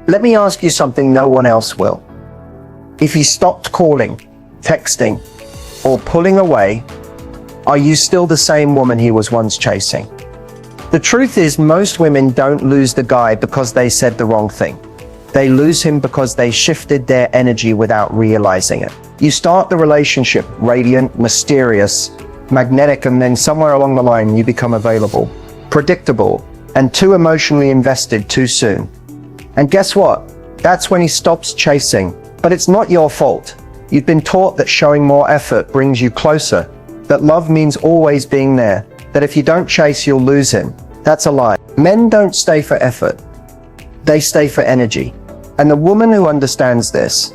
Let me ask you something no one else will. If he stopped calling, texting, or pulling away, are you still the same woman he was once chasing? The truth is, most women don't lose the guy because they said the wrong thing. They lose him because they shifted their energy without realizing it. You start the relationship radiant, mysterious, magnetic, and then somewhere along the line you become available, predictable, and too emotionally invested too soon. And guess what? That's when he stops chasing. But it's not your fault. You've been taught that showing more effort brings you closer, that love means always being there, that if you don't chase, you'll lose him. That's a lie. Men don't stay for effort. They stay for energy. And the woman who understands this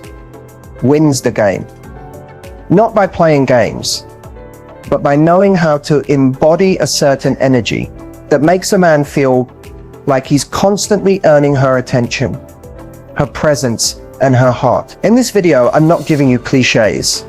wins the game. Not by playing games, but by knowing how to embody a certain energy that makes a man feel like he's constantly earning her attention, her presence, and her heart. In this video, I'm not giving you cliches.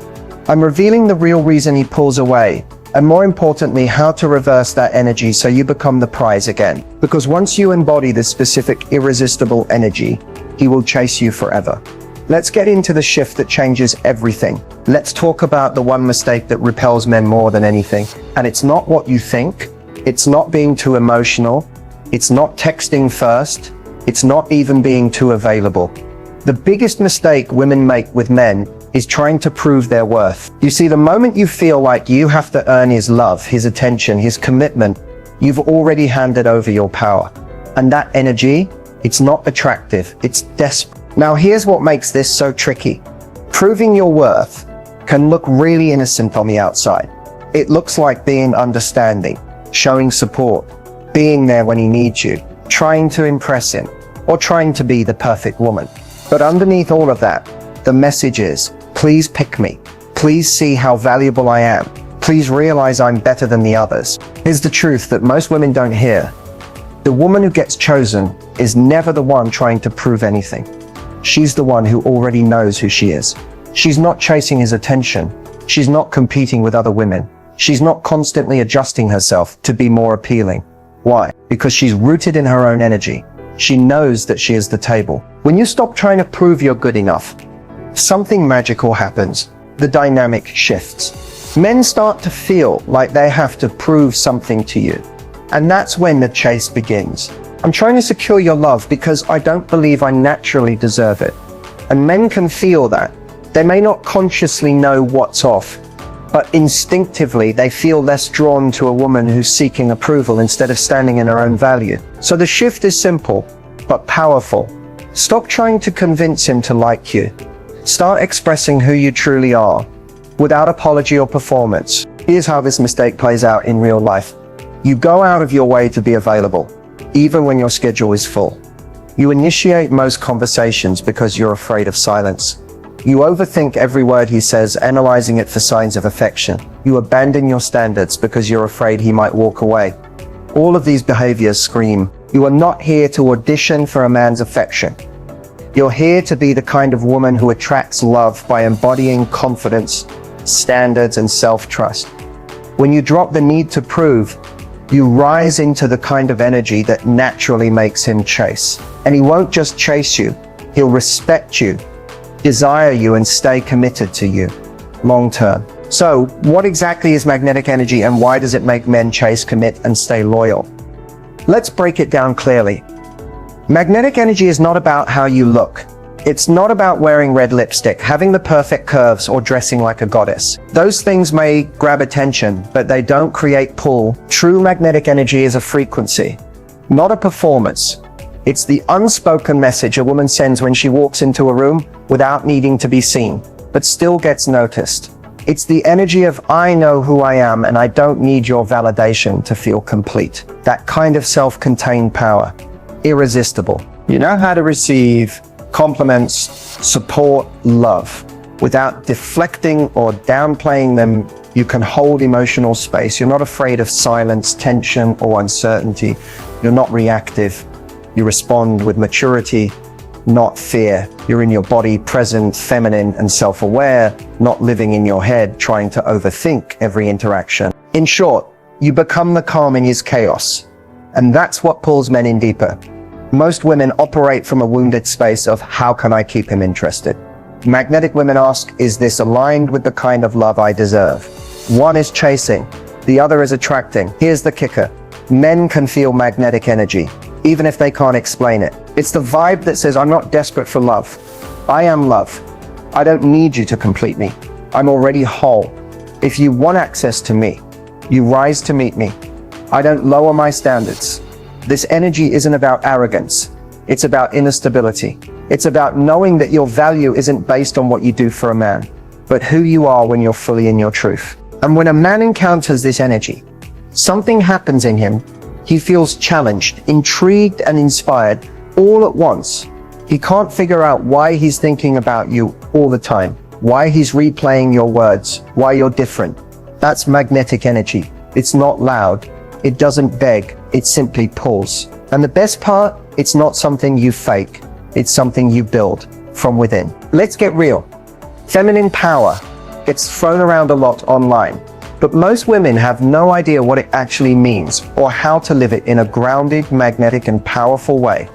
I'm revealing the real reason he pulls away, and more importantly, how to reverse that energy so you become the prize again. Because once you embody this specific irresistible energy, he will chase you forever. Let's get into the shift that changes everything. Let's talk about the one mistake that repels men more than anything. And it's not what you think. It's not being too emotional. It's not texting first. It's not even being too available. The biggest mistake women make with men is trying to prove their worth. You see, the moment you feel like you have to earn his love, his attention, his commitment, you've already handed over your power. And that energy, it's not attractive, it's desperate. Now here's what makes this so tricky. Proving your worth can look really innocent on the outside. It looks like being understanding, showing support, being there when he needs you, trying to impress him, or trying to be the perfect woman. But underneath all of that, the message is, please pick me. Please see how valuable I am. Please realize I'm better than the others. Here's the truth that most women don't hear. The woman who gets chosen is never the one trying to prove anything. She's the one who already knows who she is. She's not chasing his attention. She's not competing with other women. She's not constantly adjusting herself to be more appealing. Why? Because she's rooted in her own energy. She knows that she is the table. When you stop trying to prove you're good enough, something magical happens. The dynamic shifts. Men start to feel like they have to prove something to you. And that's when the chase begins. I'm trying to secure your love because I don't believe I naturally deserve it. And men can feel that. They may not consciously know what's off, but instinctively they feel less drawn to a woman who's seeking approval instead of standing in her own value. So the shift is simple, but powerful. Stop trying to convince him to like you. Start expressing who you truly are, without apology or performance. Here's how this mistake plays out in real life. You go out of your way to be available, even when your schedule is full. You initiate most conversations because you're afraid of silence. You overthink every word he says, analyzing it for signs of affection. You abandon your standards because you're afraid he might walk away. All of these behaviors scream, you are not here to audition for a man's affection. You're here to be the kind of woman who attracts love by embodying confidence, standards, and self-trust. When you drop the need to prove, you rise into the kind of energy that naturally makes him chase. And he won't just chase you, he'll respect you, desire you, and stay committed to you long term. So what exactly is magnetic energy and why does it make men chase, commit, and stay loyal? Let's break it down clearly. Magnetic energy is not about how you look. It's not about wearing red lipstick, having the perfect curves, or dressing like a goddess. Those things may grab attention, but they don't create pull. True magnetic energy is a frequency, not a performance. It's the unspoken message a woman sends when she walks into a room without needing to be seen, but still gets noticed. It's the energy of, I know who I am and I don't need your validation to feel complete. That kind of self-contained power. Irresistible. You know how to receive compliments, support, love. Without deflecting or downplaying them, you can hold emotional space. You're not afraid of silence, tension, or uncertainty. You're not reactive. You respond with maturity, not fear. You're in your body, present, feminine, and self-aware, not living in your head, trying to overthink every interaction. In short, you become the calm in his chaos. And that's what pulls men in deeper. Most women operate from a wounded space of how can I keep him interested? Magnetic women ask, is this aligned with the kind of love I deserve? One is chasing, the other is attracting. Here's the kicker. Men can feel magnetic energy, even if they can't explain it. It's the vibe that says, I'm not desperate for love. I am love. I don't need you to complete me. I'm already whole. If you want access to me, you rise to meet me. I don't lower my standards. This energy isn't about arrogance. It's about inner stability. It's about knowing that your value isn't based on what you do for a man, but who you are when you're fully in your truth. And when a man encounters this energy, something happens in him. He feels challenged, intrigued, and inspired all at once. He can't figure out why he's thinking about you all the time, why he's replaying your words, why you're different. That's magnetic energy. It's not loud. It doesn't beg. It simply pulls. And the best part, it's not something you fake. It's something you build from within. Let's get real. Feminine power gets thrown around a lot online, but most women have no idea what it actually means or how to live it in a grounded, magnetic, and powerful way.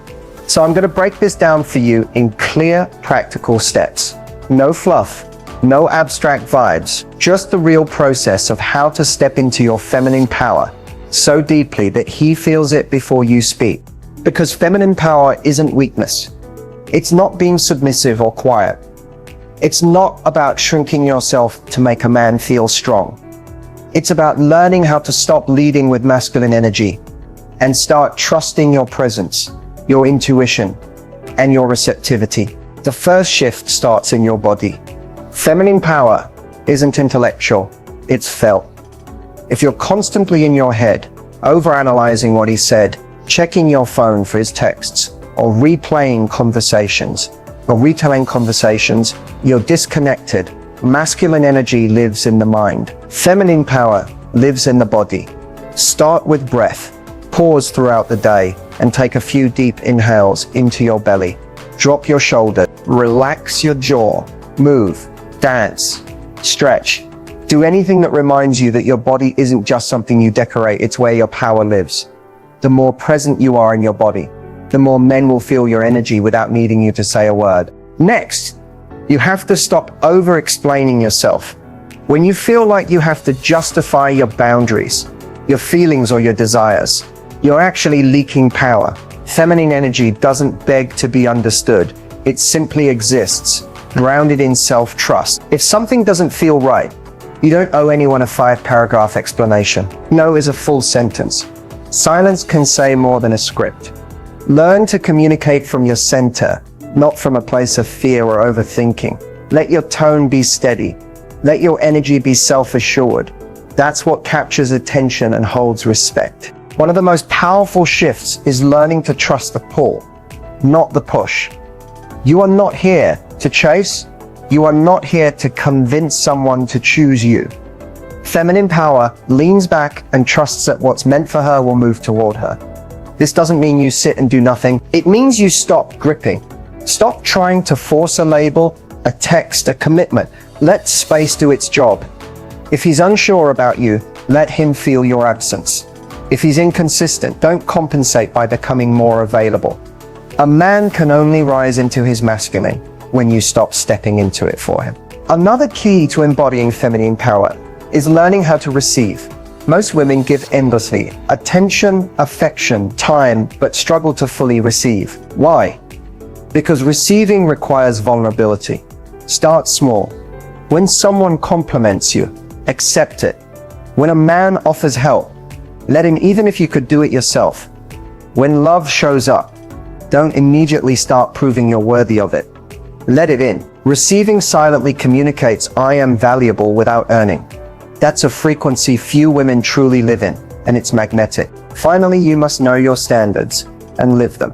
So I'm going to break this down for you in clear, practical steps. No fluff, no abstract vibes, just the real process of how to step into your feminine power so deeply that he feels it before you speak. Because feminine power isn't weakness. It's not being submissive or quiet. It's not about shrinking yourself to make a man feel strong. It's about learning how to stop leading with masculine energy and start trusting your presence, your intuition, and your receptivity. The first shift starts in your body. Feminine power isn't intellectual, it's felt. If you're constantly in your head, overanalyzing what he said, checking your phone for his texts, or replaying conversations, or retelling conversations, you're disconnected. Masculine energy lives in the mind. Feminine power lives in the body. Start with breath. Pause throughout the day and take a few deep inhales into your belly. Drop your shoulder. Relax your jaw. Move. Dance. Stretch. Do anything that reminds you that your body isn't just something you decorate, it's where your power lives. The more present you are in your body, the more men will feel your energy without needing you to say a word. Next, you have to stop over-explaining yourself. When you feel like you have to justify your boundaries, your feelings or your desires, you're actually leaking power. Feminine energy doesn't beg to be understood. It simply exists, grounded in self-trust. If something doesn't feel right, you don't owe anyone a 5-paragraph explanation. No is a full sentence. Silence can say more than a script. Learn to communicate from your center, not from a place of fear or overthinking. Let your tone be steady. Let your energy be self-assured. That's what captures attention and holds respect. One of the most powerful shifts is learning to trust the pull, not the push. You are not here to chase. You are not here to convince someone to choose you. Feminine power leans back and trusts that what's meant for her will move toward her. This doesn't mean you sit and do nothing. It means you stop gripping. Stop trying to force a label, a text, a commitment. Let space do its job. If he's unsure about you, let him feel your absence. If he's inconsistent, don't compensate by becoming more available. A man can only rise into his masculine when you stop stepping into it for him. Another key to embodying feminine power is learning how to receive. Most women give endlessly, attention, affection, time, but struggle to fully receive. Why? Because receiving requires vulnerability. Start small. When someone compliments you, accept it. When a man offers help, let him, even if you could do it yourself. When love shows up, don't immediately start proving you're worthy of it. Let it in. Receiving silently communicates, I am valuable without earning. That's a frequency few women truly live in, and it's magnetic. Finally, you must know your standards and live them.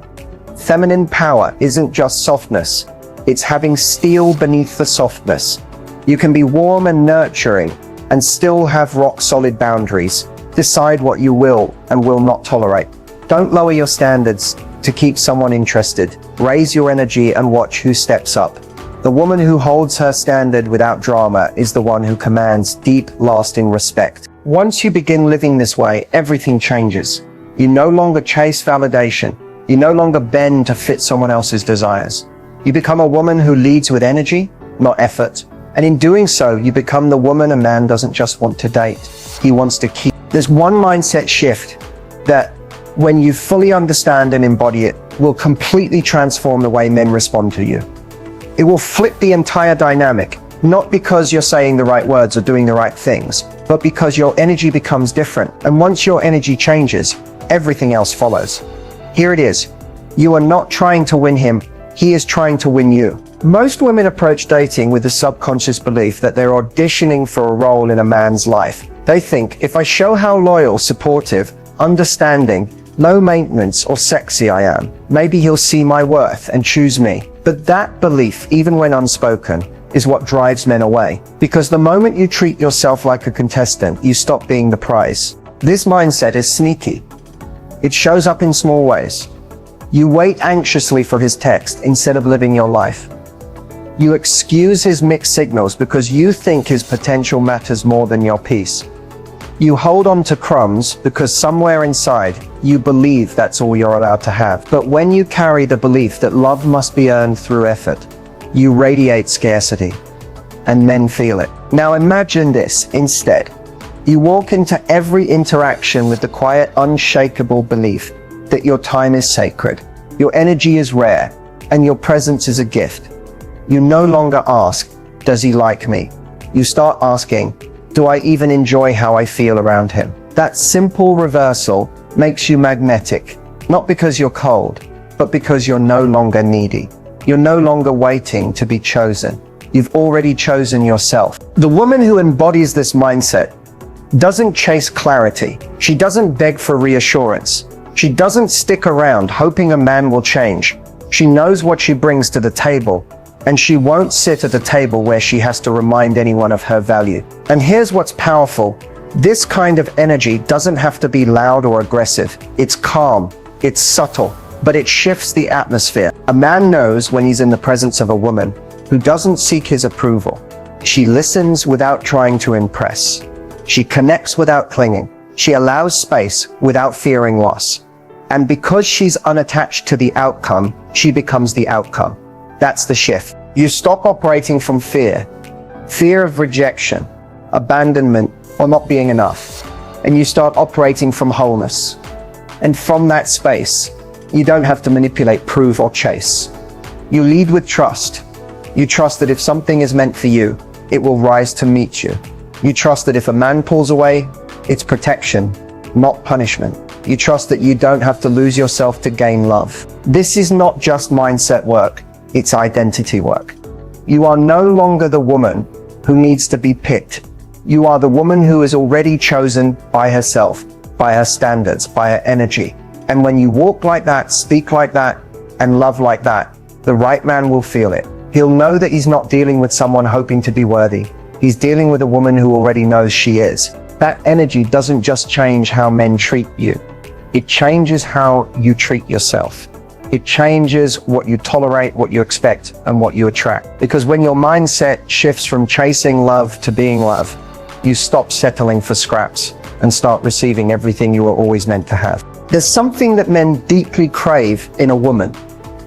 Feminine power isn't just softness. It's having steel beneath the softness. You can be warm and nurturing and still have rock-solid boundaries. Decide what you will and will not tolerate. Don't lower your standards to keep someone interested. Raise your energy and watch who steps up. The woman who holds her standard without drama is the one who commands deep, lasting respect. Once you begin living this way, everything changes. You no longer chase validation. You no longer bend to fit someone else's desires. You become a woman who leads with energy, not effort. And in doing so, you become the woman a man doesn't just want to date, he wants to keep. There's one mindset shift that, when you fully understand and embody it, will completely transform the way men respond to you. It will flip the entire dynamic, not because you're saying the right words or doing the right things, but because your energy becomes different. And once your energy changes, everything else follows. Here it is. You are not trying to win him, he is trying to win you. Most women approach dating with the subconscious belief that they're auditioning for a role in a man's life. They think, if I show how loyal, supportive, understanding, low maintenance or sexy I am, maybe he'll see my worth and choose me. But that belief, even when unspoken, is what drives men away. Because the moment you treat yourself like a contestant, you stop being the prize. This mindset is sneaky. It shows up in small ways. You wait anxiously for his text instead of living your life. You excuse his mixed signals because you think his potential matters more than your peace. You hold on to crumbs because somewhere inside you believe that's all you're allowed to have. But when you carry the belief that love must be earned through effort, you radiate scarcity, and men feel it. Now imagine this instead. You walk into every interaction with the quiet, unshakable belief that your time is sacred, your energy is rare, and your presence is a gift. You no longer ask, does he like me? You start asking, do I even enjoy how I feel around him? That simple reversal makes you magnetic, not because you're cold, but because you're no longer needy. You're no longer waiting to be chosen. You've already chosen yourself. The woman who embodies this mindset doesn't chase clarity. She doesn't beg for reassurance. She doesn't stick around hoping a man will change. She knows what she brings to the table, and she won't sit at a table where she has to remind anyone of her value. And here's what's powerful. This kind of energy doesn't have to be loud or aggressive. It's calm, it's subtle, but it shifts the atmosphere. A man knows when he's in the presence of a woman who doesn't seek his approval. She listens without trying to impress. She connects without clinging. She allows space without fearing loss. And because she's unattached to the outcome, she becomes the outcome. That's the shift. You stop operating from fear of rejection, abandonment, or not being enough. And you start operating from wholeness. And from that space, you don't have to manipulate, prove, or chase. You lead with trust. You trust that if something is meant for you, it will rise to meet you. You trust that if a man pulls away, it's protection, not punishment. You trust that you don't have to lose yourself to gain love. This is not just mindset work. It's identity work. You are no longer the woman who needs to be picked. You are the woman who is already chosen by herself, by her standards, by her energy. And when you walk like that, speak like that, and love like that, the right man will feel it. He'll know that he's not dealing with someone hoping to be worthy. He's dealing with a woman who already knows she is. That energy doesn't just change how men treat you. It changes how you treat yourself. It changes what you tolerate, what you expect, and what you attract. Because when your mindset shifts from chasing love to being love, you stop settling for scraps and start receiving everything you were always meant to have. There's something that men deeply crave in a woman,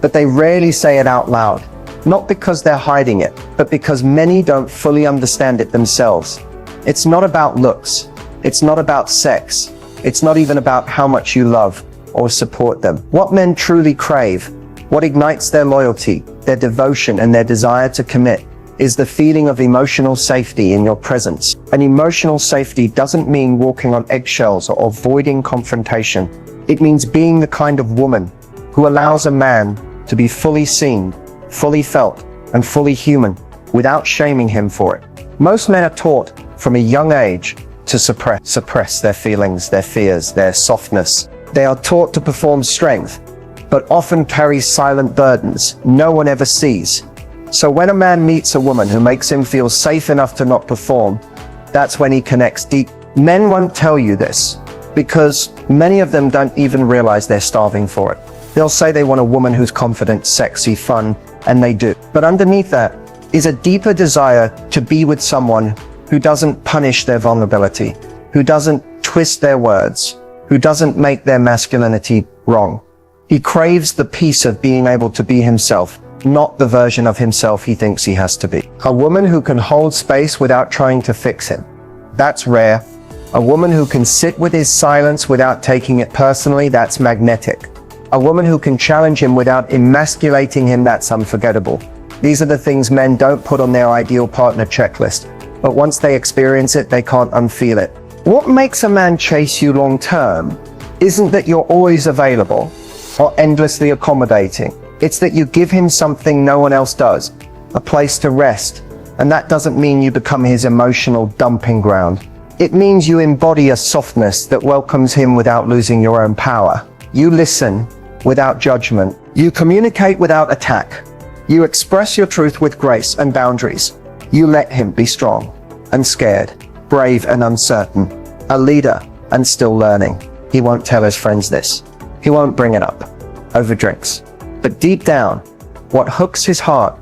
but they rarely say it out loud. Not because they're hiding it, but because many don't fully understand it themselves. It's not about looks. It's not about sex. It's not even about how much you love or support them. What men truly crave, what ignites their loyalty, their devotion, and their desire to commit, is the feeling of emotional safety in your presence. And emotional safety doesn't mean walking on eggshells or avoiding confrontation. It means being the kind of woman who allows a man to be fully seen, fully felt, and fully human without shaming him for it. Most men are taught from a young age to suppress their feelings, their fears, their softness. They are taught to perform strength, but often carry silent burdens no one ever sees. So when a man meets a woman who makes him feel safe enough to not perform, that's when he connects deep. Men won't tell you this because many of them don't even realize they're starving for it. They'll say they want a woman who's confident, sexy, fun, and they do. But underneath that is a deeper desire to be with someone who doesn't punish their vulnerability, who doesn't twist their words, who doesn't make their masculinity wrong. He craves the peace of being able to be himself, not the version of himself he thinks he has to be. A woman who can hold space without trying to fix him. That's rare. A woman who can sit with his silence without taking it personally. That's magnetic. A woman who can challenge him without emasculating him. That's unforgettable. These are the things men don't put on their ideal partner checklist, but once they experience it, they can't unfeel it. What makes a man chase you long term isn't that you're always available or endlessly accommodating. It's that you give him something no one else does, a place to rest. And that doesn't mean you become his emotional dumping ground. It means you embody a softness that welcomes him without losing your own power. You listen without judgment. You communicate without attack. You express your truth with grace and boundaries. You let him be strong and scared, brave and uncertain, a leader and still learning. He won't tell his friends this. He won't bring it up over drinks. But deep down, what hooks his heart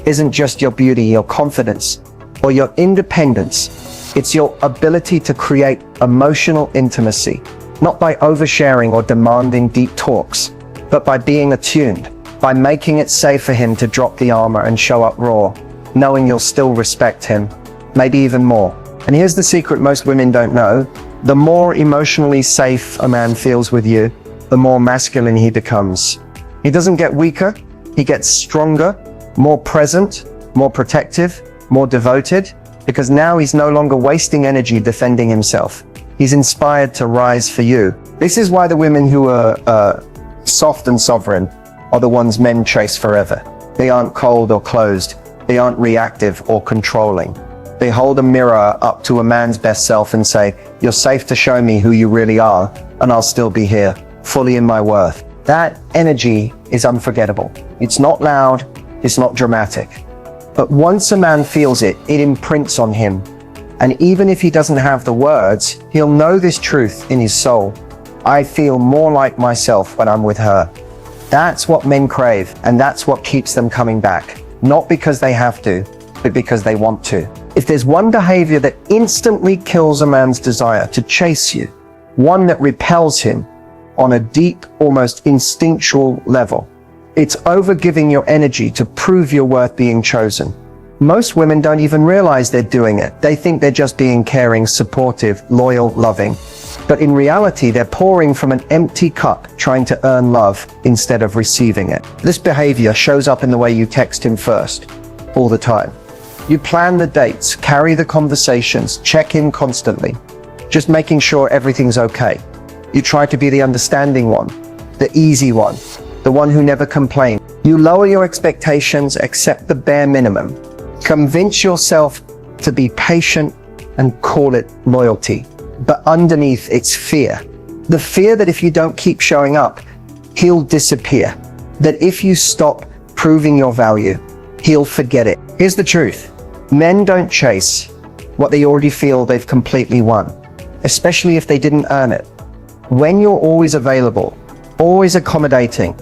isn't just your beauty, your confidence, or your independence. It's your ability to create emotional intimacy, not by oversharing or demanding deep talks, but by being attuned, by making it safe for him to drop the armor and show up raw, knowing you'll still respect him, maybe even more. And here's the secret most women don't know. The more emotionally safe a man feels with you, the more masculine he becomes. He doesn't get weaker, he gets stronger, more present, more protective, more devoted, because now he's no longer wasting energy defending himself. He's inspired to rise for you. This is why the women who are soft and sovereign are the ones men chase forever. They aren't cold or closed. They aren't reactive or controlling. They hold a mirror up to a man's best self and say, "You're safe to show me who you really are, and I'll still be here, fully in my worth." That energy is unforgettable. It's not loud, it's not dramatic. But once a man feels it, it imprints on him. And even if he doesn't have the words, he'll know this truth in his soul. I feel more like myself when I'm with her. That's what men crave, and that's what keeps them coming back. Not because they have to, but because they want to. If there's one behavior that instantly kills a man's desire to chase you, one that repels him on a deep, almost instinctual level, it's overgiving your energy to prove you're worth being chosen. Most women don't even realize they're doing it. They think they're just being caring, supportive, loyal, loving. But in reality, they're pouring from an empty cup, trying to earn love instead of receiving it. This behavior shows up in the way you text him first, all the time. You plan the dates, carry the conversations, check in constantly, just making sure everything's okay. You try to be the understanding one, the easy one, the one who never complains. You lower your expectations, accept the bare minimum. Convince yourself to be patient and call it loyalty. But underneath, it's fear. The fear that if you don't keep showing up, he'll disappear. That if you stop proving your value, he'll forget it. Here's the truth. Men don't chase what they already feel they've completely won, especially if they didn't earn it. When you're always available, always accommodating,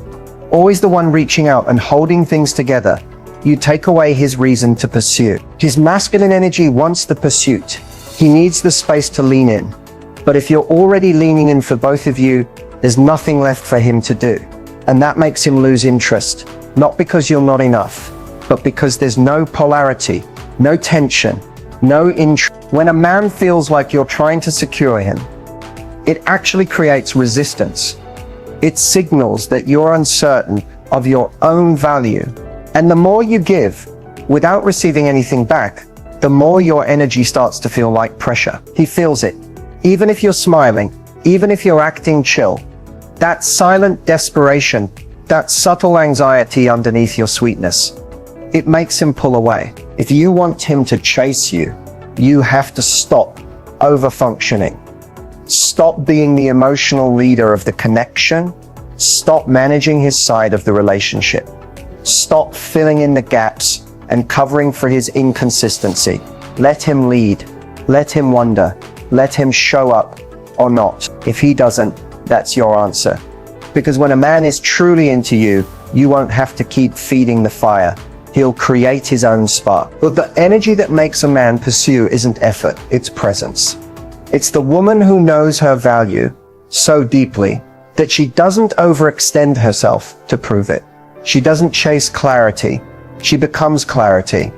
always the one reaching out and holding things together, you take away his reason to pursue. His masculine energy wants the pursuit. He needs the space to lean in. But if you're already leaning in for both of you, there's nothing left for him to do. And that makes him lose interest, not because you're not enough, but because there's no polarity, no tension, no interest. When a man feels like you're trying to secure him, it actually creates resistance. It signals that you're uncertain of your own value. And the more you give without receiving anything back, the more your energy starts to feel like pressure. He feels it. Even if you're smiling, even if you're acting chill, that silent desperation, that subtle anxiety underneath your sweetness, it makes him pull away. If you want him to chase you, you have to stop over-functioning. Stop being the emotional leader of the connection. Stop managing his side of the relationship. Stop filling in the gaps and covering for his inconsistency. Let him lead. Let him wonder. Let him show up or not. If he doesn't, that's your answer. Because when a man is truly into you, you won't have to keep feeding the fire. He'll create his own spark. But the energy that makes a man pursue isn't effort, it's presence. It's the woman who knows her value so deeply that she doesn't overextend herself to prove it. She doesn't chase clarity. She becomes clarity.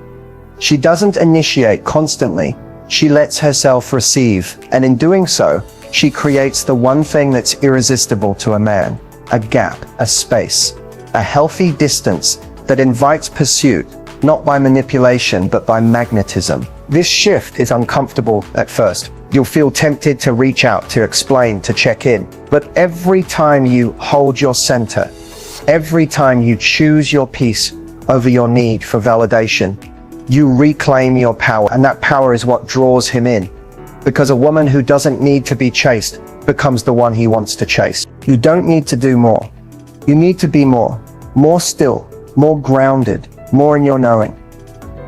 She doesn't initiate constantly. She lets herself receive. And in doing so, she creates the one thing that's irresistible to a man: a gap, a space, a healthy distance that invites pursuit, not by manipulation, but by magnetism. This shift is uncomfortable at first. You'll feel tempted to reach out, to explain, to check in. But every time you hold your center, every time you choose your peace over your need for validation, you reclaim your power. And that power is what draws him in. Because a woman who doesn't need to be chased becomes the one he wants to chase. You don't need to do more. You need to be more. More still, more grounded, more in your knowing.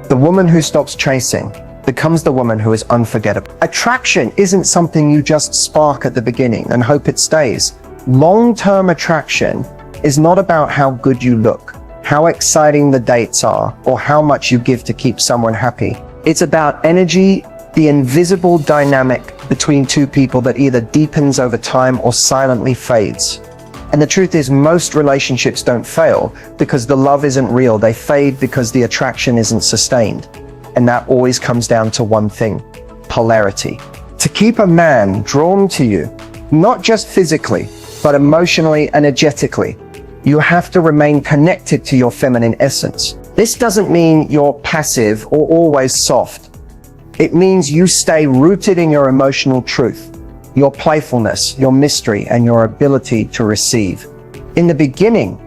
The woman who stops chasing becomes the woman who is unforgettable. Attraction isn't something you just spark at the beginning and hope it stays. Long-term attraction is not about how good you look, how exciting the dates are, or how much you give to keep someone happy. It's about energy, the invisible dynamic between two people that either deepens over time or silently fades. And the truth is, most relationships don't fail because the love isn't real. They fade because the attraction isn't sustained. And that always comes down to one thing: polarity. To keep a man drawn to you, not just physically, but emotionally, energetically, you have to remain connected to your feminine essence. This doesn't mean you're passive or always soft. It means you stay rooted in your emotional truth, your playfulness, your mystery, and your ability to receive. In the beginning,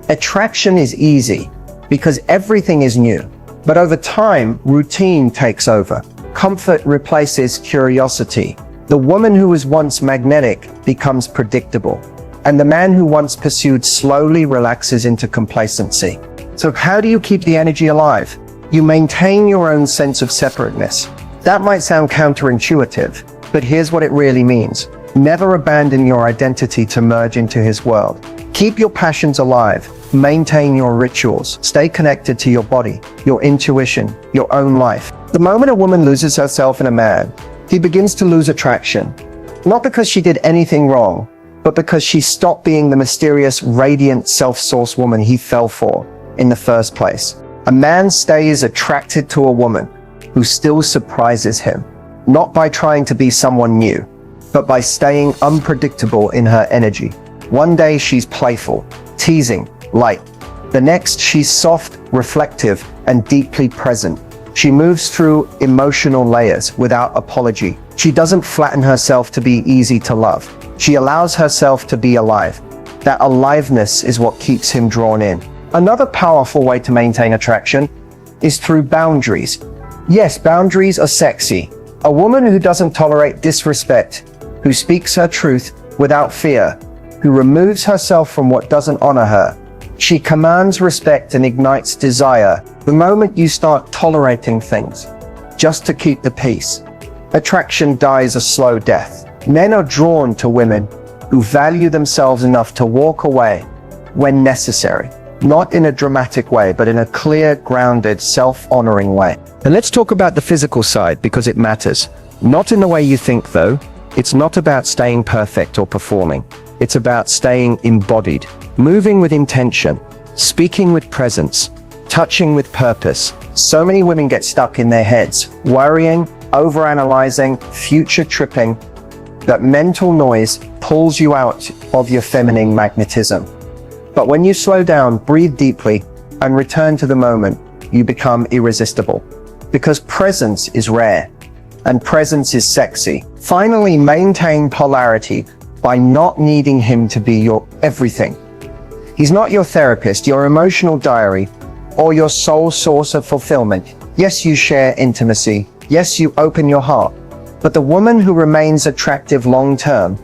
attraction is easy because everything is new. But over time, routine takes over. Comfort replaces curiosity. The woman who was once magnetic becomes predictable. And the man who once pursued slowly relaxes into complacency. So how do you keep the energy alive? You maintain your own sense of separateness. That might sound counterintuitive, but here's what it really means. Never abandon your identity to merge into his world. Keep your passions alive. Maintain your rituals. Stay connected to your body, your intuition, your own life. The moment a woman loses herself in a man, he begins to lose attraction. Not because she did anything wrong, but because she stopped being the mysterious, radiant, self-sourced woman he fell for in the first place. A man stays attracted to a woman who still surprises him, not by trying to be someone new, but by staying unpredictable in her energy. One day she's playful, teasing, light. The next she's soft, reflective, and deeply present. She moves through emotional layers without apology. She doesn't flatten herself to be easy to love. She allows herself to be alive. That aliveness is what keeps him drawn in. Another powerful way to maintain attraction is through boundaries. Yes, boundaries are sexy. A woman who doesn't tolerate disrespect, who speaks her truth without fear, who removes herself from what doesn't honor her. She commands respect and ignites desire. The moment you start tolerating things just to keep the peace, attraction dies a slow death. Men are drawn to women who value themselves enough to walk away when necessary. Not in a dramatic way, but in a clear, grounded, self-honoring way. And let's talk about the physical side, because it matters. Not in the way you think, though. It's not about staying perfect or performing. It's about staying embodied, moving with intention, speaking with presence, touching with purpose. So many women get stuck in their heads, worrying, overanalyzing, future tripping. That mental noise pulls you out of your feminine magnetism. But when you slow down, breathe deeply, and return to the moment, you become irresistible. Because presence is rare, and presence is sexy. Finally, maintain polarity by not needing him to be your everything. He's not your therapist, your emotional diary, or your sole source of fulfillment. Yes, you share intimacy. Yes, you open your heart. But the woman who remains attractive long-term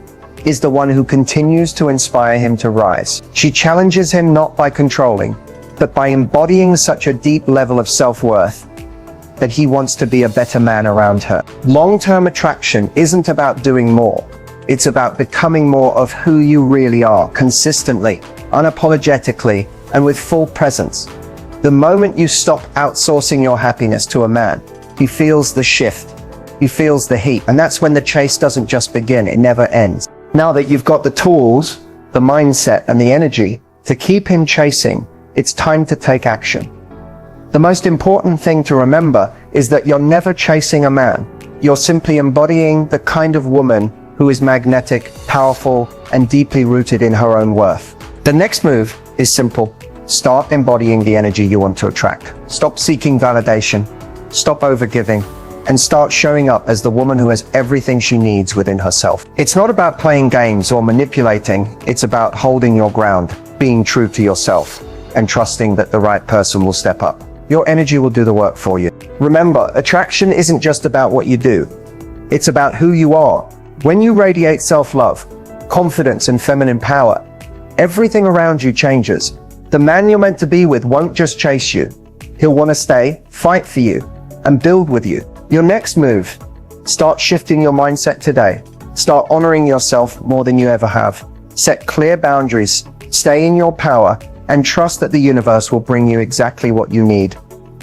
is the one who continues to inspire him to rise. She challenges him not by controlling, but by embodying such a deep level of self-worth that he wants to be a better man around her. Long-term attraction isn't about doing more. It's about becoming more of who you really are, consistently, unapologetically, and with full presence. The moment you stop outsourcing your happiness to a man, he feels the shift. He feels the heat. And that's when the chase doesn't just begin, it never ends. Now that you've got the tools the mindset, and the energy to keep him chasing, it's time to take action. The most important thing to remember is that you're never chasing a man. You're simply embodying the kind of woman who is magnetic, powerful, and deeply rooted in her own worth. The next move is simple. Start embodying the energy you want to attract. Stop seeking validation, stop overgiving, and start showing up as the woman who has everything she needs within herself. It's not about playing games or manipulating, it's about holding your ground, being true to yourself, and trusting that the right person will step up. Your energy will do the work for you. Remember, attraction isn't just about what you do, it's about who you are. When you radiate self-love, confidence, and feminine power, everything around you changes. The man you're meant to be with won't just chase you. He'll want to stay, fight for you, and build with you. Your next move, start shifting your mindset today. Start honoring yourself more than you ever have. Set clear boundaries, stay in your power, and trust that the universe will bring you exactly what you need.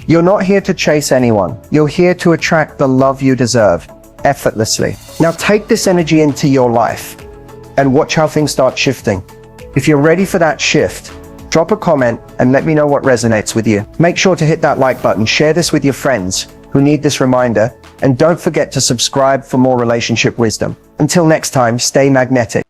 You're not here to chase anyone. You're here to attract the love you deserve, effortlessly. Now take this energy into your life and watch how things start shifting. If you're ready for that shift, drop a comment and let me know what resonates with you. Make sure to hit that like button, share this with your friends who need this reminder, and don't forget to subscribe for more relationship wisdom. Until next time, stay magnetic.